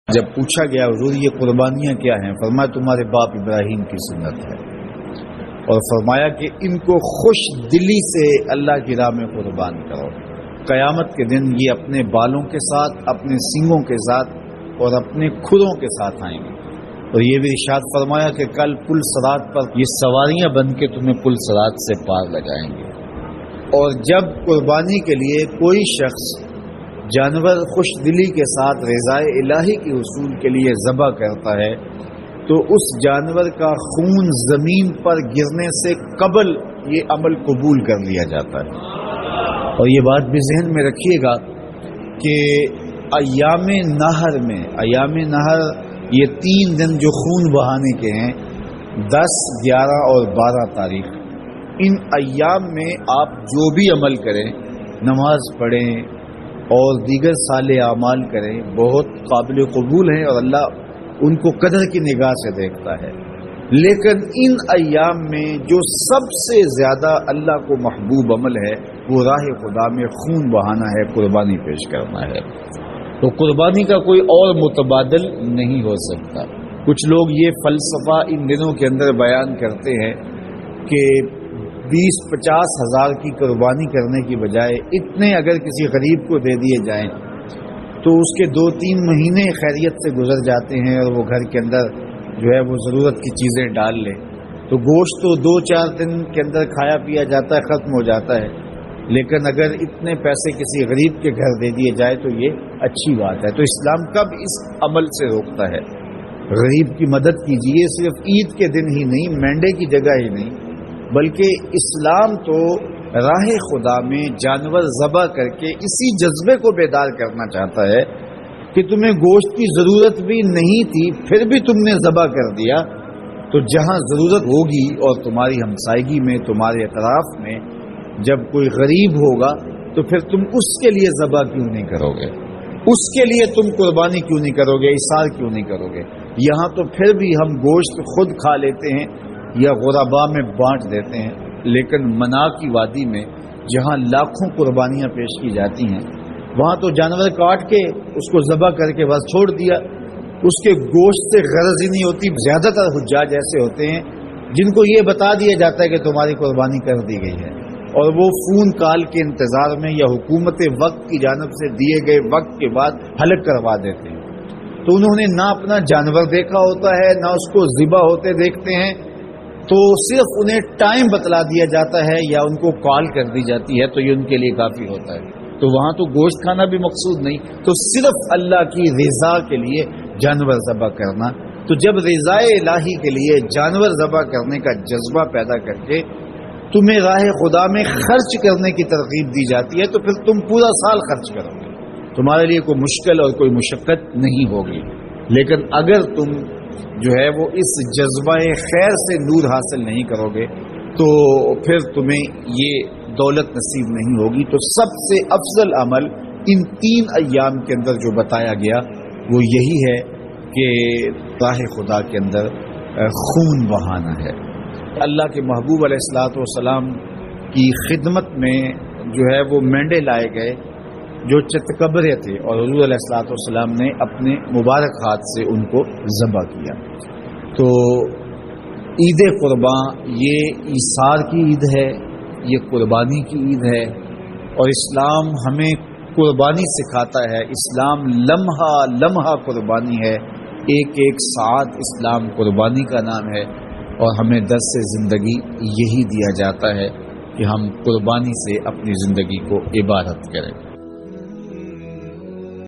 جب پوچھا گیا حضور یہ قربانیاں کیا ہیں، فرمایا تمہارے باپ ابراہیم کی سنت ہے، اور فرمایا کہ ان کو خوش دلی سے اللہ کی راہ میں قربان کرو۔ قیامت کے دن یہ اپنے بالوں کے ساتھ، اپنے سینگوں کے ساتھ اور اپنے کھروں کے ساتھ آئیں گے، اور یہ بھی ارشاد فرمایا کہ کل پل صراط پر یہ سواریاں بن کے تمہیں پل صراط سے پار لگائیں گے۔ اور جب قربانی کے لیے کوئی شخص جانور خوش دلی کے ساتھ رضائے الہی کے حصول کے لیے ذبح کرتا ہے تو اس جانور کا خون زمین پر گرنے سے قبل یہ عمل قبول کر لیا جاتا ہے۔ اور یہ بات بھی ذہن میں رکھیے گا کہ ایام نہر یہ 3 دن جو خون بہانے کے ہیں، 10، 11 اور 12 تاریخ، ان ایام میں آپ جو بھی عمل کریں، نماز پڑھیں اور دیگر صالح اعمال کریں، بہت قابل قبول ہیں اور اللہ ان کو قدر کی نگاہ سے دیکھتا ہے۔ لیکن ان ایام میں جو سب سے زیادہ اللہ کو محبوب عمل ہے وہ راہ خدا میں خون بہانا ہے، قربانی پیش کرنا ہے۔ تو قربانی کا کوئی اور متبادل نہیں ہو سکتا۔ کچھ لوگ یہ فلسفہ ان دنوں کے اندر بیان کرتے ہیں کہ 20-50 ہزار کی قربانی کرنے کی بجائے اتنے اگر کسی غریب کو دے دیے جائیں تو اس کے 2-3 مہینے خیریت سے گزر جاتے ہیں، اور وہ گھر کے اندر جو ہے وہ ضرورت کی چیزیں ڈال لے تو گوشت تو 2-4 دن کے اندر کھایا پیا جاتا ہے، ختم ہو جاتا ہے۔ لیکن اگر اتنے پیسے کسی غریب کے گھر دے دیے جائے تو یہ اچھی بات ہے۔ تو اسلام کب اس عمل سے روکتا ہے؟ غریب کی مدد کیجیے، صرف عید کے دن ہی نہیں، مینڈے کی جگہ ہی نہیں، بلکہ اسلام تو راہ خدا میں جانور ذبح کر کے اسی جذبے کو بیدار کرنا چاہتا ہے کہ تمہیں گوشت کی ضرورت بھی نہیں تھی پھر بھی تم نے ذبح کر دیا، تو جہاں ضرورت ہوگی اور تمہاری ہمسائیگی میں، تمہارے اطراف میں جب کوئی غریب ہوگا تو پھر تم اس کے لیے ذبح کیوں نہیں کرو گے؟ اس کے لیے تم قربانی کیوں نہیں کرو گے؟ اِثار کیوں نہیں کرو گے؟ یہاں تو پھر بھی ہم گوشت خود کھا لیتے ہیں یا غرباء میں بانٹ دیتے ہیں، لیکن منا کی وادی میں جہاں لاکھوں قربانیاں پیش کی جاتی ہیں وہاں تو جانور کاٹ کے اس کو ذبح کر کے بس چھوڑ دیا، اس کے گوشت سے غرض ہی نہیں ہوتی۔ زیادہ تر حجاج ایسے ہوتے ہیں جن کو یہ بتا دیا جاتا ہے کہ تمہاری قربانی کر دی گئی ہے، اور وہ فون کال کے انتظار میں یا حکومت وقت کی جانب سے دیے گئے وقت کے بعد حلق کروا دیتے ہیں۔ تو انہوں نے نہ اپنا جانور دیکھا ہوتا ہے، نہ اس کو ذبح ہوتے دیکھتے ہیں، تو صرف انہیں ٹائم بتلا دیا جاتا ہے یا ان کو کال کر دی جاتی ہے تو یہ ان کے لیے کافی ہوتا ہے۔ تو وہاں تو گوشت کھانا بھی مقصود نہیں، تو صرف اللہ کی رضا کے لیے جانور ذبح کرنا۔ تو جب رضا الہی کے لیے جانور ذبح کرنے کا جذبہ پیدا کر کے تمہیں راہ خدا میں خرچ کرنے کی ترغیب دی جاتی ہے تو پھر تم پورا سال خرچ کرو گے، تمہارے لیے کوئی مشکل اور کوئی مشقت نہیں ہوگی۔ لیکن اگر تم جو ہے وہ اس جذبہ خیر سے نور حاصل نہیں کرو گے تو پھر تمہیں یہ دولت نصیب نہیں ہوگی۔ تو سب سے افضل عمل ان 3 ایام کے اندر جو بتایا گیا وہ یہی ہے کہ راہ خدا کے اندر خون بہانا ہے۔ اللہ کے محبوب علیہ الصلوۃ والسلام کی خدمت میں جو ہے وہ مینڈے لائے گئے جو چتکبرے تھے، اور حضور علیہ الصلوۃ والسلام نے اپنے مبارک ہاتھ سے ان کو ذبح کیا۔ تو عید قرباں یہ ایثار کی عید ہے، یہ قربانی کی عید ہے، اور اسلام ہمیں قربانی سکھاتا ہے۔ اسلام لمحہ لمحہ قربانی ہے، ایک ساعت اسلام قربانی کا نام ہے، اور ہمیں درس زندگی یہی دیا جاتا ہے کہ ہم قربانی سے اپنی زندگی کو عبادت کریں۔